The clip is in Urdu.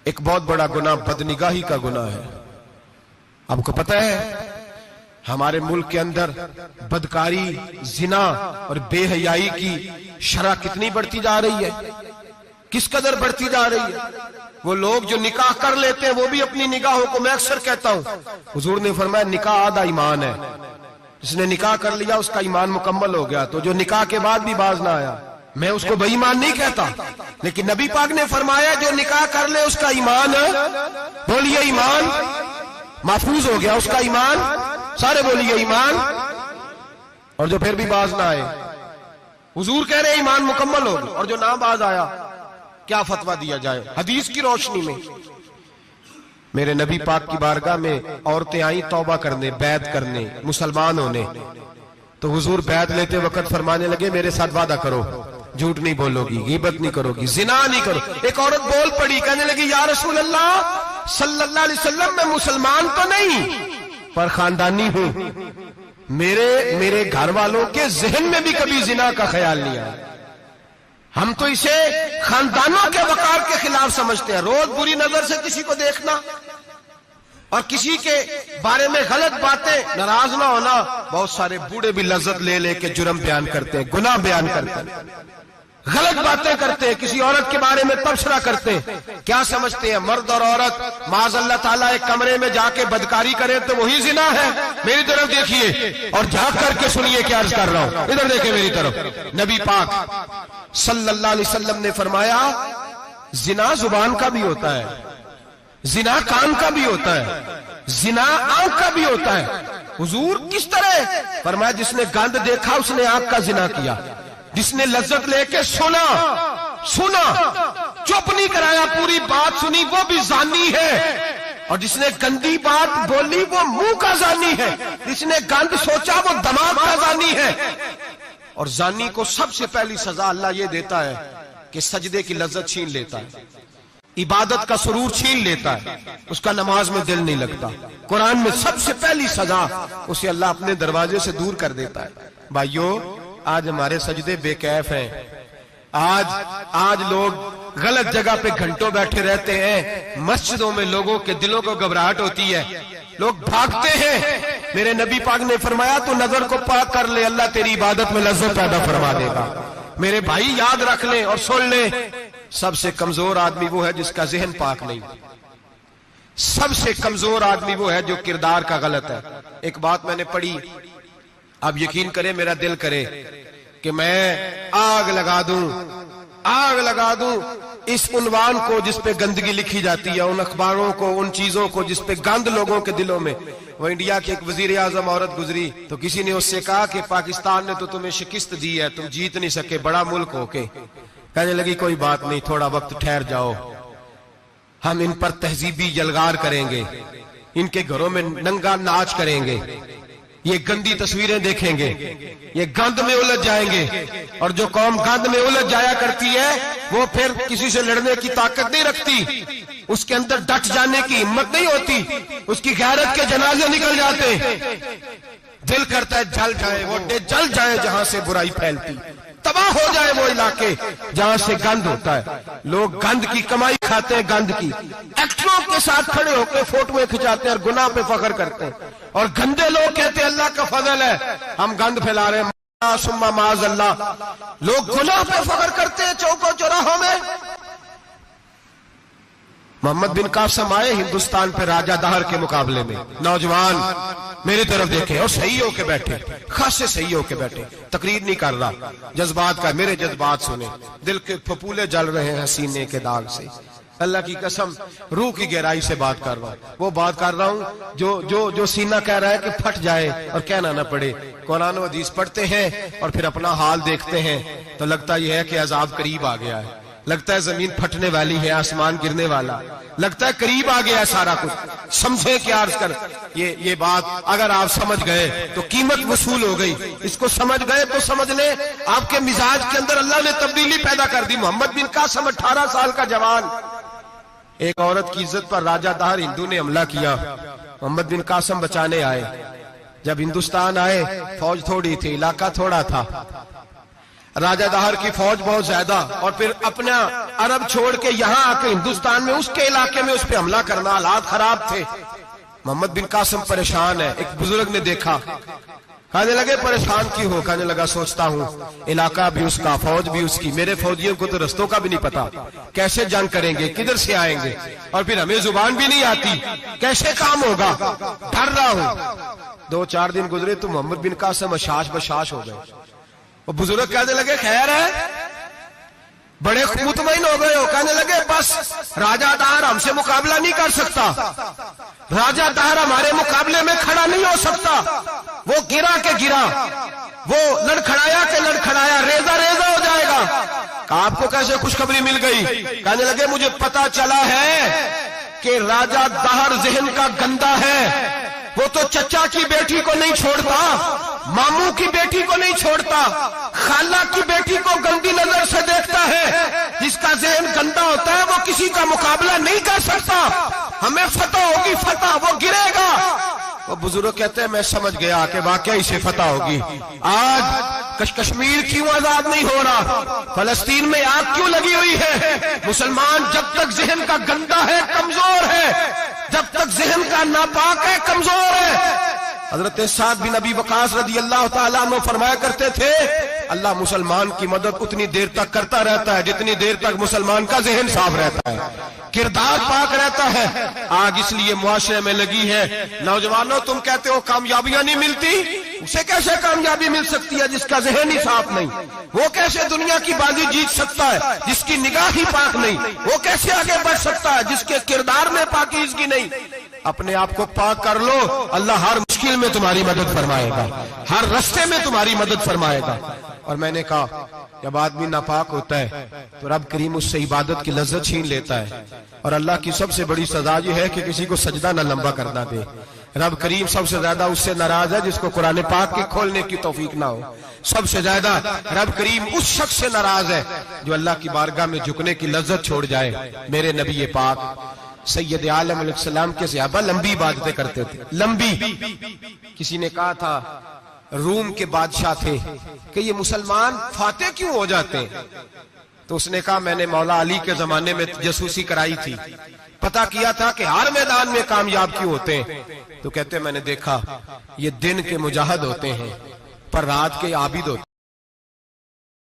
ایک بہت بڑا گناہ بدنگاہی کا گناہ ہے. آپ کو پتہ ہے ہمارے ملک کے اندر بدکاری، زنا اور بے حیائی کی شرح کتنی بڑھتی جا رہی ہے، کس قدر بڑھتی جا رہی ہے. وہ لوگ جو نکاح کر لیتے ہیں وہ بھی اپنی نگاہوں کو، میں اکثر کہتا ہوں، حضور نے فرمایا نکاح آدھا ایمان ہے. جس نے نکاح کر لیا اس کا ایمان مکمل ہو گیا. تو جو نکاح کے بعد بھی باز نہ آیا، میں اس کو بے ایمان نہیں کہتا، لیکن نبی پاک نے فرمایا جو نکاح کر لے اس کا ایمان، بولیے ایمان محفوظ ہو گیا، اس کا ایمان، سارے بولیے ایمان. اور جو پھر بھی باز نہ آئے، حضور کہہ رہے ایمان مکمل ہو گیا. اور جو نہ باز آیا کیا فتویٰ دیا جائے حدیث کی روشنی میں؟ میرے نبی پاک کی بارگاہ میں عورتیں آئیں توبہ کرنے، بیعت کرنے، مسلمان ہونے. تو حضور بیعت لیتے وقت فرمانے لگے میرے ساتھ وعدہ کرو، جھوٹ نہیں بولو گی، غیبت نہیں کرو گی، زنا نہیں کرو. ایک عورت بول پڑی، کہنے لگی یا رسول اللہ صلی اللہ علیہ وسلم میں مسلمان تو نہیں پر خاندانی ہوں، میرے گھر والوں کے ذہن میں بھی کبھی زنا کا خیال نہیں آیا. ہم تو اسے خاندانوں کے وقار کے خلاف سمجھتے ہیں. روز بری نظر سے کسی کو دیکھنا اور کسی کے بارے میں غلط باتیں، ناراض نہ ہونا. بہت سارے بوڑھے بھی لذت لے لے کے جرم بیان کرتے ہیں، گناہ بیان کرتے ہیں، غلط باتیں کرتے ہیں، کسی عورت کے بارے میں تبصرہ کرتے ہیں. کیا سمجھتے ہیں مرد اور عورت معاذ اللہ تعالیٰ ایک کمرے میں جا کے بدکاری کرے تو وہی زنا ہے؟ میری طرف دیکھیے اور جھانک کر کے سنیے کیا عرض کر رہا ہوں، ادھر دیکھیں میری طرف. نبی پاک صلی اللہ علیہ وسلم نے فرمایا زنا زبان کا بھی ہوتا ہے، زنا کان کا بھی ہوتا ہے، زنا آنکھ کا بھی ہوتا ہے. حضور کس طرح؟ فرمایا جس نے گند دیکھا اس نے آنکھ کا زنا کیا، جس نے لذت لے کے سنا چپ نہیں کرایا، پوری بات سنی، وہ بھی زانی ہے. اور جس نے گندی بات بولی وہ منہ کا زانی ہے، جس نے گند سوچا وہ دماغ کا زانی ہے. اور زانی کو سب سے پہلی سزا اللہ یہ دیتا ہے کہ سجدے کی لذت چھین لیتا ہے، عبادت کا سرور چھین لیتا ہے، اس کا نماز میں دل نہیں لگتا. قرآن میں سب سے پہلی سزا اسے اللہ اپنے دروازے سے دور کر دیتا ہے. بھائیو آج ہمارے سجدے بے کیف ہیں، آج لوگ غلط جگہ پہ گھنٹوں بیٹھے رہتے ہیں. مسجدوں میں لوگوں کے دلوں کو گھبراہٹ ہوتی ہے، لوگ بھاگتے ہیں. میرے نبی پاک نے فرمایا تو نظر کو پاک کر لے، اللہ تیری عبادت میں لذت پیدا فرما دے گا. میرے بھائی یاد رکھ لیں اور سن لیں، سب سے کمزور آدمی وہ ہے جس کا ذہن پاک نہیں، سب سے کمزور آدمی وہ ہے جو کردار کا غلط ہے. ایک بات میں نے پڑھی، اب یقین کریں میرا دل کرے کہ میں آگ لگا دوں اس عنوان کو جس پہ گندگی لکھی جاتی ہے، ان اخباروں کو، ان چیزوں کو جس پہ گند لوگوں کے دلوں میں. وہ انڈیا کی ایک وزیر اعظم عورت گزری تو کسی نے اس سے کہا کہ پاکستان نے تو تمہیں شکست دی ہے، تم جیت نہیں سکے بڑا ملک ہو کے. کہنے لگی کوئی بات نہیں، تھوڑا وقت ٹھہر جاؤ، ہم ان پر تہذیبی یلغار کریں گے، ان کے گھروں میں ننگا ناچ کریں گے، یہ گندی تصویریں دیکھیں گے، یہ گند میں الجھ جائیں گے. اور جو قوم گند میں الجھ جایا کرتی ہے وہ پھر کسی سے لڑنے کی طاقت نہیں رکھتی، اس کے اندر ڈٹ جانے کی ہمت نہیں ہوتی، اس کی غیرت کے جنازے نکل جاتے. دل کرتا ہے جل جائے وہ جل جائے جہاں سے برائی پھیلتی، تباہ ہو جائے وہ علاقے جہاں سے گند ہوتا ہے. لوگ گند کی کمائی کھاتے ہیں، گند کی. ایکٹروں کے ساتھ کھڑے ہو کے فوٹویں کھچاتے ہیں اور گناہ پہ فخر کرتے ہیں. اور گندے لوگ کہتے ہیں اللہ کا فضل ہے ہم گند پھیلا رہے ہیں، ثم معاذ اللہ. لوگ گناہ پہ فخر کرتے ہیں چوکوں چوراہوں میں. محمد بن قاسم آئے ہندوستان پہ راجہ دہر کے مقابلے میں، نوجوان میری طرف دیکھیں اور صحیح ہو کے بیٹھے، خاصے صحیح ہو کے بیٹھے، تقریر نہیں کر رہا، جذبات کا. میرے جذبات سنیں، دل کے پھپولے جل رہے ہیں سینے کے داغ سے. اللہ کی قسم روح کی گہرائی سے بات کر رہا ہوں، وہ بات کر رہا ہوں جو سینہ کہہ رہا ہے کہ پھٹ جائے اور کہنا نہ پڑے. قرآن و حدیث پڑھتے ہیں اور پھر اپنا حال دیکھتے ہیں تو لگتا یہ ہے کہ عذاب قریب آ گیا ہے، لگتا ہے زمین پھٹنے والی ہے، آسمان گرنے والا، لگتا ہے قریب آ گیا ہے سارا کچھ. سمجھے کیا عرض کر یہ بات اگر آپ سمجھ گئے تو قیمت وصول ہو گئی. اس کو سمجھ گئے تو سمجھ لیں آپ کے مزاج کے اندر اللہ نے تبدیلی پیدا کر دی. محمد بن قاسم 18 سال کا جوان، ایک عورت کی عزت پر راجہ دہر ہندو نے حملہ کیا، محمد بن قاسم بچانے آئے. جب ہندوستان آئے فوج تھوڑی تھی، علاقہ تھوڑا تھا. راجہ دہر کی فوج بہت زیادہ، اور پھر اپنا عرب چھوڑ کے یہاں آ کے ہندوستان میں اس کے علاقے میں اس پہ حملہ کرنا، حالات خراب تھے۔ محمد بن قاسم پریشان ہے۔ ایک بزرگ نے دیکھا، کہنے لگے پریشان کیوں ہو؟ کہنے لگا سوچتا ہوں علاقہ بھی اس کا، فوج بھی اس کی، میرے فوجیوں کو تو رستوں کا بھی نہیں پتا، کیسے جنگ کریں گے، کدھر سے آئیں گے، اور پھر ہمیں زبان بھی نہیں آتی، کیسے کام ہوگا، ڈر رہا ہوں۔ 2-4 دن گزرے تو محمد بن قاسم اشاش بشاش ہو گئے۔ وہ بزرگ کہنے لگے خیر ہے، بڑے مطمئن ہو گئے ہو؟ کہنے لگے بس راجہ دہر ہم سے مقابلہ نہیں کر سکتا، راجہ دہر ہمارے مقابلے میں کھڑا نہیں ہو سکتا، وہ گرا کے گرا، وہ لڑکھڑایا کے لڑکھڑایا، ریزہ ریزہ ہو جائے گا۔ کہا آپ کو کیسے خوشخبری مل گئی؟ کہنے لگے مجھے پتا چلا ہے کہ راجہ دہر ذہن کا گندا ہے، وہ تو چچا کی بیٹی کو نہیں چھوڑتا، ماموں کی بیٹی کو نہیں چھوڑتا، خالہ کی بیٹی کو گندی نظر سے دیکھتا ہے۔ جس کا ذہن گندا ہوتا ہے وہ کسی کا مقابلہ نہیں کر سکتا، ہمیں فتح ہوگی، فتح، وہ گرے گا۔ وہ بزرگ کہتے ہیں میں سمجھ گیا کہ واقعی سے فتح ہوگی۔ آج کشمیر کیوں آزاد نہیں ہو رہا، فلسطین میں آگ کیوں لگی ہوئی ہے؟ مسلمان جب تک ذہن کا گندا ہے کمزور ہے، جب تک ذہن کا ناپاک ہے کمزور ہے۔ حضرت سعد بن ابی وقاص رضی اللہ تعالیٰ عنہ فرمایا کرتے تھے اللہ مسلمان کی مدد اتنی دیر تک کرتا رہتا ہے جتنی دیر تک مسلمان کا ذہن صاف رہتا ہے، کردار پاک رہتا ہے۔ آگ اس لیے معاشرے میں لگی ہے، نوجوانوں تم کہتے ہو کامیابیاں نہیں ملتی، اسے کیسے کامیابی مل سکتی ہے جس کا ذہن ہی صاف نہیں؟ وہ کیسے دنیا کی بازی جیت سکتا ہے جس کی نگاہ ہی پاک نہیں؟ وہ کیسے آگے بڑھ سکتا ہے جس کے کردار میں پاکیزگی نہیں؟ اپنے آپ کو پاک کر لو، اللہ ہر مشکل میں تمہاری مدد فرمائے گا، ہر رستے میں تمہاری مدد فرمائے گا۔ اور میں نے کہا جب آدمی ناپاک ہوتا ہے تو رب کریم اس سے عبادت کی لذت چھین لیتا ہے، اور اللہ کی سب سے بڑی سزا یہ ہے کہ کسی کو سجدہ نہ لمبا کرنا دے۔ رب کریم سب سے زیادہ اس سے ناراض ہے جس کو قرآن پاک کے کھولنے کی توفیق نہ ہو۔ سب سے زیادہ رب کریم اس شخص سے ناراض ہے جو اللہ کی بارگاہ میں جھکنے کی لذت چھوڑ جائے۔ میرے نبی پاک سید عالم علیہ السلام کے صحابہ لمبی عبادتیں کرتے تھے، لمبی۔ کسی نے کہا تھا روم کے بادشاہ تھے کہ یہ مسلمان فاتح کیوں ہو جاتے ہیں؟ تو اس نے کہا میں نے مولا علی کے زمانے میں جاسوسی کرائی تھی، پتا کیا تھا کہ ہر میدان میں کامیاب کیوں ہوتے ہیں۔ تو کہتے ہیں میں نے دیکھا یہ دن کے مجاہد ہوتے ہیں پر رات کے عابد ہوتے ہیں۔